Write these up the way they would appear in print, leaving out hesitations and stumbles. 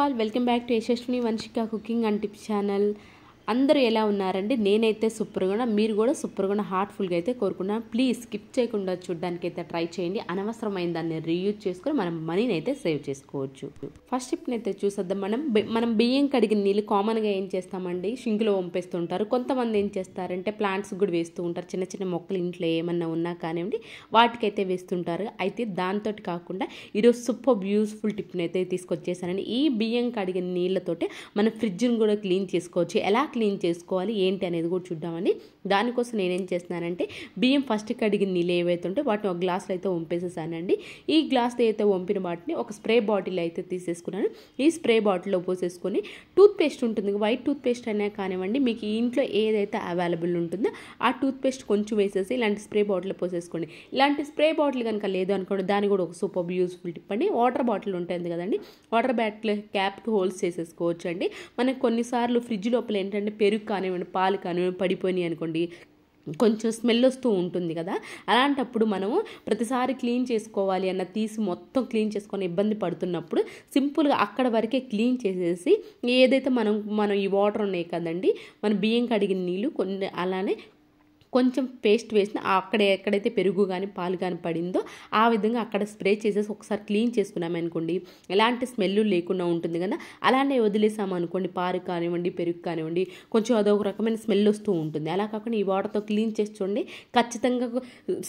All welcome back to Yashaswini Vamshika cooking and tips channel. అందరూ ఎలా ఉన్నారండి? నేనైతే సూపర్గా, మీరు కూడా సూపర్గా హార్ట్ఫుల్గా అయితే కోరుకున్నాను. ప్లీజ్ స్కిప్ చేయకుండా చూడడానికి అయితే ట్రై చేయండి. అనవసరమైన దాన్ని రీయూజ్ చేసుకొని మనం మనీని అయితే సేవ్ చేసుకోవచ్చు. ఫస్ట్ టిప్ని అయితే చూసేద్దాం. మనం బియ్యం కడిగిన నీళ్ళు కామన్గా ఏం చేస్తామండి, షింకులో వంపేస్తుంటారు. కొంతమంది ఏం చేస్తారంటే ప్లాంట్స్ కూడా వేస్తూ ఉంటారు. చిన్న చిన్న మొక్కలు ఇంట్లో ఏమన్నా ఉన్నా కానివ్వండి వాటికైతే వేస్తుంటారు. అయితే దాంతో కాకుండా ఈరోజు సూపర్ యూస్ఫుల్ టిప్ని అయితే తీసుకొచ్చేసానండి. ఈ బియ్యం కడిగిన నీళ్ళతోటే మన ఫ్రిడ్జ్ని కూడా క్లీన్ చేసుకోవచ్చు. ఎలా క్లీన్ చేసుకోవాలి ఏంటి అనేది కూడా చూద్దామని. దానికోసం నేనేం చేస్తున్నానంటే బియ్యం ఫస్ట్ కడిగిన నీళ్ళు ఏవైతే ఉంటే వాటిని ఒక గ్లాసులో అయితే వంపేసేసానండి. ఈ గ్లాస్లో అయితే వంపిన వాటిని ఒక స్ప్రే బాటిల్ అయితే తీసేసుకున్నాను. ఈ స్ప్రే బాటిల్లో పోసేసుకొని టూత్ పేస్ట్ ఉంటుంది, వైట్ టూత్ పేస్ట్ అయినా కానివ్వండి, మీకు ఇంట్లో ఏదైతే అవైలబుల్ ఉంటుందో ఆ టూత్ పేస్ట్ కొంచెం వేసేసి ఇలాంటి స్ప్రే బాటిల్లో పోసేసుకోండి. ఇలాంటి స్ప్రే బాటిల్ కనుక లేదు అనుకోండి, దాన్ని కూడా ఒక సూపర్ యూస్ఫుల్ టిప్ అండి. వాటర్ బాటిల్ ఉంటుంది కదండి, వాటర్ బాటిల్ క్యాప్కి హోల్స్ చేసేసుకోవచ్చు అండి. మనకు కొన్నిసార్లు ఫ్రిడ్జ్ లోపల ఏంటంటే పెరుగు కానివ్వండి పాలు కానివ్వండి పడిపోయినాయి అనుకోండి, కొంచెం స్మెల్ వస్తూ ఉంటుంది కదా. అలాంటప్పుడు మనము ప్రతిసారి క్లీన్ చేసుకోవాలి అన్న తీసి మొత్తం క్లీన్ చేసుకొని ఇబ్బంది పడుతున్నప్పుడు సింపుల్గా అక్కడ వరకే క్లీన్ చేసేసి ఏదైతే మనం ఈ వాటర్ ఉన్నాయి కదండి, మన బియ్యం కడిగిన నీళ్ళు కొన్ని అలానే కొంచెం పేస్ట్ వేసిన అక్కడ ఎక్కడైతే పెరుగు కానీ పాలు కానీ పడిందో ఆ విధంగా అక్కడ స్ప్రే చేసేసి ఒకసారి క్లీన్ చేసుకున్నామనుకోండి, ఎలాంటి స్మెల్ లేకుండా ఉంటుంది కదా. అలానే వదిలేసామనుకోండి, పాలు కానివ్వండి పెరుగు కానివ్వండి కొంచెం అదొక రకమైన స్మెల్ వస్తూ ఉంటుంది. అలా కాకుండా ఈ వాటర్తో క్లీన్ చేసి చూడండి, ఖచ్చితంగా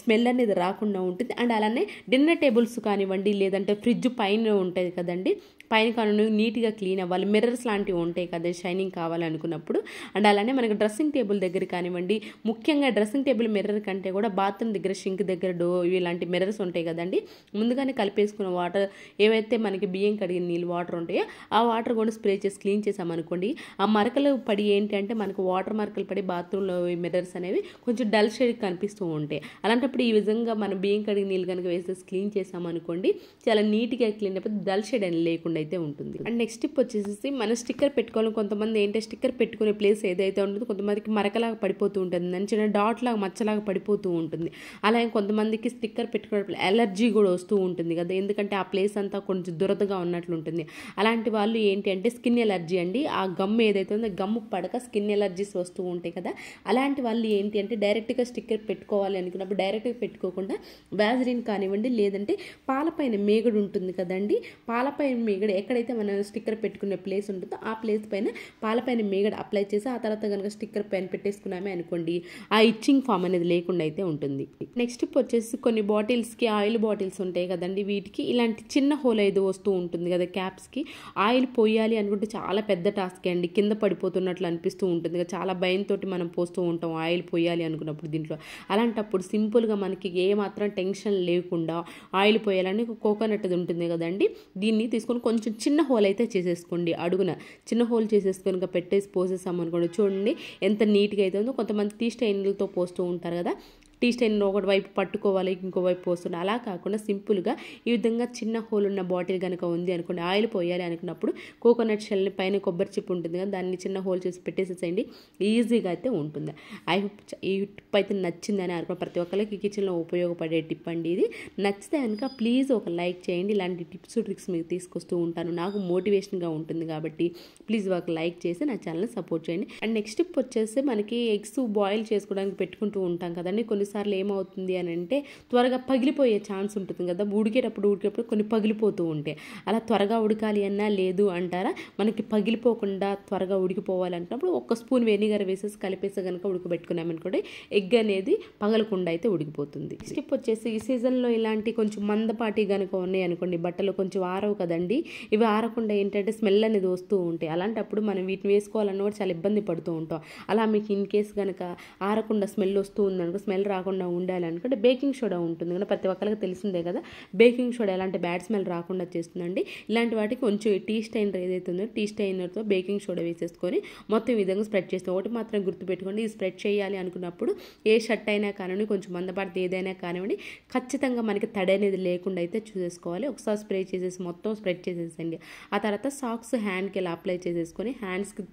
స్మెల్ అనేది రాకుండా ఉంటుంది. అండ్ అలానే డిన్నర్ టేబుల్స్ కానివ్వండి, లేదంటే ఫ్రిడ్జ్ పైన ఉంటుంది కదండి, పైన కానివ్వండి నీట్గా క్లీన్ అవ్వాలి. మిర్రర్స్ లాంటివి ఉంటాయి కదా షైనింగ్ కావాలనుకున్నప్పుడు. అండ్ అలానే మనకి డ్రెస్సింగ్ టేబుల్ దగ్గర కానివ్వండి, ముఖ్యంగా డ్రెస్సింగ్ టేబుల్ మిర్రర్ కంటే కూడా బాత్రూమ్ దగ్గర షింక్ దగ్గర ఇలాంటి మిర్రర్స్ ఉంటాయి కదండి, ముందుగానే కలిపేసుకున్న వాటర్ ఏవైతే మనకి బియ్యం కడిగిన నీళ్ళు వాటర్ ఉంటాయో ఆ వాటర్ కూడా స్ప్రే చేసి క్లీన్ చేసామనుకోండి, ఆ మరకలు పడి ఏంటంటే మనకు వాటర్ మరకలు పడి బాత్రూంలో మిర్రర్స్ అనేవి కొంచెం డల్ షేడ్ కనిపిస్తూ ఉంటాయి. అలాంటప్పుడు ఈ విధంగా మనం బియ్యం కడిగిన నీళ్ళు కనుక వేసేసి క్లీన్ చేసామనుకోండి, చాలా నీట్గా క్లీన్ అయిపోతే డల్ షేడ్ అని లేకుండా అయితే ఉంటుంది. అండ్ నెక్స్ట్ టిప్ వచ్చేసి మన స్టిక్కర్ పెట్టుకోవాలి. కొంతమంది ఏంటంటే స్టిక్కర్ పెట్టుకునే ప్లేస్ ఏదైతే ఉంటుందో కొంతమందికి మరకలాగా పడిపోతూ ఉంటుంది, చిన్న డాట్ లాగా మచ్చలాగా పడిపోతూ ఉంటుంది. అలాగే కొంతమందికి స్టిక్కర్ పెట్టుకునే ఎలర్జీ కూడా వస్తూ ఉంటుంది కదా, ఎందుకంటే ఆ ప్లేస్ అంతా కొంచెం దురదగా ఉన్నట్లు ఉంటుంది. అలాంటి వాళ్ళు ఏంటి అంటే స్కిన్ ఎలర్జీ అండి, ఆ గమ్ ఏదైతే ఉందో గమ్ము పడక స్కిన్ ఎలర్జీస్ వస్తూ ఉంటాయి కదా. అలాంటి వాళ్ళు ఏంటి అంటే డైరెక్ట్గా స్టిక్కర్ పెట్టుకోవాలి అనుకున్నప్పుడు డైరెక్ట్గా పెట్టుకోకుండా వ్యాజ్లిన్ కానివ్వండి, లేదంటే పాలపైన మేగడు ఉంటుంది కదండి, పాలపైన మేగడ ఎక్కడైతే మనం స్టిక్కర్ పెట్టుకునే ప్లేస్ ఉంటుందో ఆ ప్లేస్ పైన పాలపైన మేగడ అప్లై చేసి ఆ తర్వాత కనుక స్టిక్కర్ పైన పెట్టేసుకున్నామే అనుకోండి, ఆ ఇచ్చింగ్ ఫామ్ అనేది లేకుండా అయితే ఉంటుంది. నెక్స్ట్ వచ్చేసి కొన్ని బాటిల్స్కి ఆయిల్ బాటిల్స్ ఉంటాయి కదండి, వీటికి ఇలాంటి చిన్న హోల్ అయితే వస్తూ ఉంటుంది కదా క్యాప్స్కి. ఆయిల్ పోయాలి అనుకుంటే చాలా పెద్ద టాస్క్ అండి, కింద పడిపోతున్నట్లు అనిపిస్తూ ఉంటుంది కదా, చాలా భయంతో మనం పోస్తూ ఉంటాం ఆయిల్ పోయాలి అనుకున్నప్పుడు దీంట్లో. అలాంటప్పుడు సింపుల్గా మనకి ఏ మాత్రం టెన్షన్ లేకుండా ఆయిల్ పోయాలని కోకోనట్ ఉంటుంది కదండి, దీన్ని తీసుకొని కొంచెం చిన్న హోల్ అయితే చేసేసుకోండి. అడుగున చిన్న హోల్ చేసేసుకొని పెట్టేసి పోసేసామనుకోండి, చూడండి ఎంత నీట్గా అయితే ఉందో. కొంతమంది టీ స్టైన్లతో పోస్తూ ఉంటారు కదా, టీ స్టైన్ ఒకటి వైపు పట్టుకోవాలి ఇంకో వైపు పోస్తుంది. అలా కాకుండా సింపుల్గా ఈ విధంగా చిన్న హోల్ ఉన్న బాటిల్ కనుక ఉంది అనుకోండి, ఆయిల్ పోయాలి అనుకున్నప్పుడు కోకోనట్ షెల్ని పైన కొబ్బరి చిప్ ఉంటుంది కదా, దాన్ని చిన్న హోల్ చేసి పెట్టేసేసేయండి, ఈజీగా అయితే ఉంటుంది. ఐ హోప్ ఈ టిప్ అయితే నచ్చిందని అనుకున్న ప్రతి ఒక్కరికి కిచెన్లో ఉపయోగపడే టిప్ అండి ఇది. నచ్చితే కనుక ప్లీజ్ ఒక లైక్ చేయండి. ఇలాంటి టిప్స్ ట్రిక్స్ మీకు తీసుకొస్తూ ఉంటాను, నాకు మోటివేషన్గా ఉంటుంది కాబట్టి ప్లీజ్ ఒక లైక్ చేసి నా ఛానల్ని సపోర్ట్ చేయండి. అండ్ నెక్స్ట్ టిప్ వచ్చేసి మనకి ఎగ్స్ బాయిల్ చేసుకోవడానికి పెట్టుకుంటూ ఉంటాం కదండి, కొన్నిసార్లు ఏమవుతుంది అని అంటే త్వరగా పగిలిపోయే ఛాన్స్ ఉంటుంది కదా, ఉడికేటప్పుడు కొన్ని పగిలిపోతూ ఉంటాయి. అలా త్వరగా ఉడకాలి అన్నా లేదు అంటారా, మనకి పగిలిపోకుండా త్వరగా ఉడికిపోవాలనుకున్నప్పుడు ఒక స్పూన్ వెనిగర్ వేసేసి కలిపేసి కనుక ఉడకబెట్టుకున్నామనుకోండి, ఎగ్ అనేది పగలకుండా అయితే ఉడికిపోతుంది. స్టిప్ వచ్చేసి ఈ సీజన్లో ఇలాంటి కొంచెం మందపాటి కనుక ఉన్నాయి అనుకోండి, బట్టలు కొంచెం ఆరవు కదండి, ఇవి ఆరకుండా ఏంటంటే స్మెల్ అనేది వస్తూ ఉంటాయి. అలాంటప్పుడు మనం వీటిని వేసుకోవాలన్న కూడా చాలా ఇబ్బంది పడుతూ ఉంటాం. అలా మీకు ఇన్ కేస్ కనుక ఆరకుండా స్మెల్ వస్తూ ఉందనుకో, స్మెల్ రాకుండా ఉండాలనుకుంటే బేకింగ్ సోడా ఉంటుంది కదా, ప్రతి ఒక్కరికి తెలిసిందే కదా, బేకింగ్ సోడా ఎలాంటి బ్యాడ్ స్మెల్ రాకుండా చేస్తుందండి. ఇలాంటి వాటికి కొంచెం టీ స్టైనర్ ఏదైతే ఉందో టీ స్టైనర్తో బేకింగ్ సోడా వేసేసుకొని మొత్తం ఈ విధంగా స్ప్రెడ్ చేస్తాం. ఒకటి మాత్రం గుర్తుపెట్టుకోండి, ఇది స్ప్రెడ్ చేయాలి అనుకున్నప్పుడు ఏ షర్ట్ అయినా కానివ్వండి, కొంచెం మందపాటిది ఏదైనా కానివ్వండి, ఖచ్చితంగా మనకి తడి అనేది లేకుండా అయితే చూసేసుకోవాలి. ఒకసారి స్ప్రే చేసేసి మొత్తం స్ప్రెడ్ చేసేసండి. ఆ తర్వాత సాక్స్ హ్యాండ్కి ఇలా అప్లై చేసేసుకొని హ్యాండ్స్కి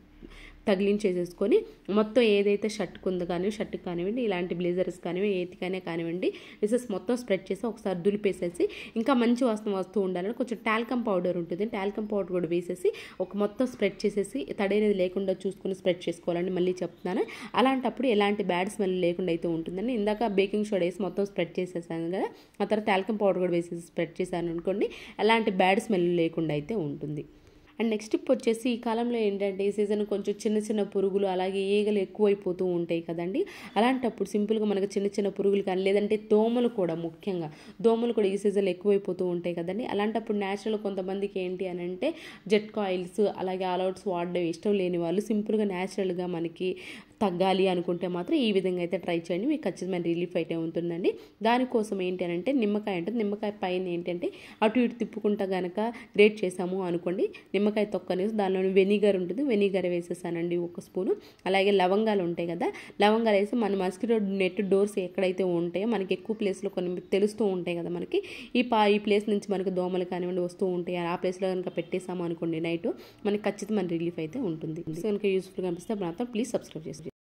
తగిలించేసేసుకొని మొత్తం ఏదైతే షర్ట్కి ఉందో కానీ షర్ట్కి కానివ్వండి, ఇలాంటి బ్లేజర్స్ కానివ్వండి, ఏతికైనా కానివ్వండి వేసేసి మొత్తం స్ప్రెడ్ చేసి ఒకసారి దులిపేసేసి ఇంకా మంచి వాసన వస్తూ ఉండాలని కొంచెం టాల్కమ్ పౌడర్ ఉంటుంది, టాల్కమ్ పౌడర్ కూడా వేసేసి ఒక మొత్తం స్ప్రెడ్ చేసేసి తడేది లేకుండా చూసుకుని స్ప్రెడ్ చేసుకోవాలండి. మళ్ళీ చెప్తున్నాను, అలాంటప్పుడు ఎలాంటి బ్యాడ్ స్మెల్ లేకుండా అయితే ఉంటుందండి. ఇందాక బేకింగ్ సోడా వేసి మొత్తం స్ప్రెడ్ చేసేసాను కదా, ఆ తర్వాత టాల్కమ్ పౌడర్ కూడా వేసేసి స్ప్రెడ్ చేశాను అనుకోండి, ఎలాంటి బ్యాడ్ స్మెల్ లేకుండా అయితే ఉంటుంది. అండ్ నెక్స్ట్ టిప్ వచ్చేసి ఈ కాలంలో ఏంటంటే ఈ సీజన్ కొంచెం చిన్న చిన్న పురుగులు అలాగే ఈగలు ఎక్కువైపోతూ ఉంటాయి కదండి. అలాంటప్పుడు సింపుల్గా మనకు చిన్న చిన్న పురుగులు కానీ లేదంటే దోమలు కూడా, ముఖ్యంగా దోమలు కూడా ఈ సీజన్లో ఎక్కువైపోతూ ఉంటాయి కదండి. అలాంటప్పుడు న్యాచురల్ కొంతమందికి ఏంటి అని అంటే జెట్ కాయిల్స్ అలాగే ఆల్అవుట్స్ వాడడం ఇష్టం లేని వాళ్ళు సింపుల్గా న్యాచురల్గా మనకి తగ్గాలి అనుకుంటే మాత్రం ఈ విధంగా అయితే ట్రై చేయండి, మీకు ఖచ్చితమైన రిలీఫ్ అయితే ఉంటుందండి. దానికోసం ఏంటి అని అంటే నిమ్మకాయ ఉంటుంది, నిమ్మకాయ పైన ఏంటంటే అటు ఇటు తిప్పుకుంటా కనుక గ్రేట్ చేసాము అనుకోండి, నిమ్మకాయ తొక్కనేసి దానిలో వెనిగర్ ఉంటుంది, వెనిగర్ వేసేసానండి 1 స్పూను. అలాగే లవంగాలు ఉంటాయి కదా, లవంగాలు వేసి మన మస్కిటో నెట్ డోర్స్ ఎక్కడైతే ఉంటాయో మనకి ఎక్కువ ప్లేస్లో కొన్ని తెలుస్తూ ఉంటాయి కదా మనకి, ఈ ప్లేస్ నుంచి మనకి దోమలు కానివ్వండి వస్తూ ఉంటాయి, ఆ ప్లేస్లో కనుక పెట్టేసాము అనుకోండి నైట్, మనకి ఖచ్చితమైన రిలీఫ్ అయితే ఉంటుంది. సో కనుక యూస్ఫుల్గా అనిపిస్తే మాత్రం ప్లీజ్ సబ్స్క్రైబ్ చేసుకోండి.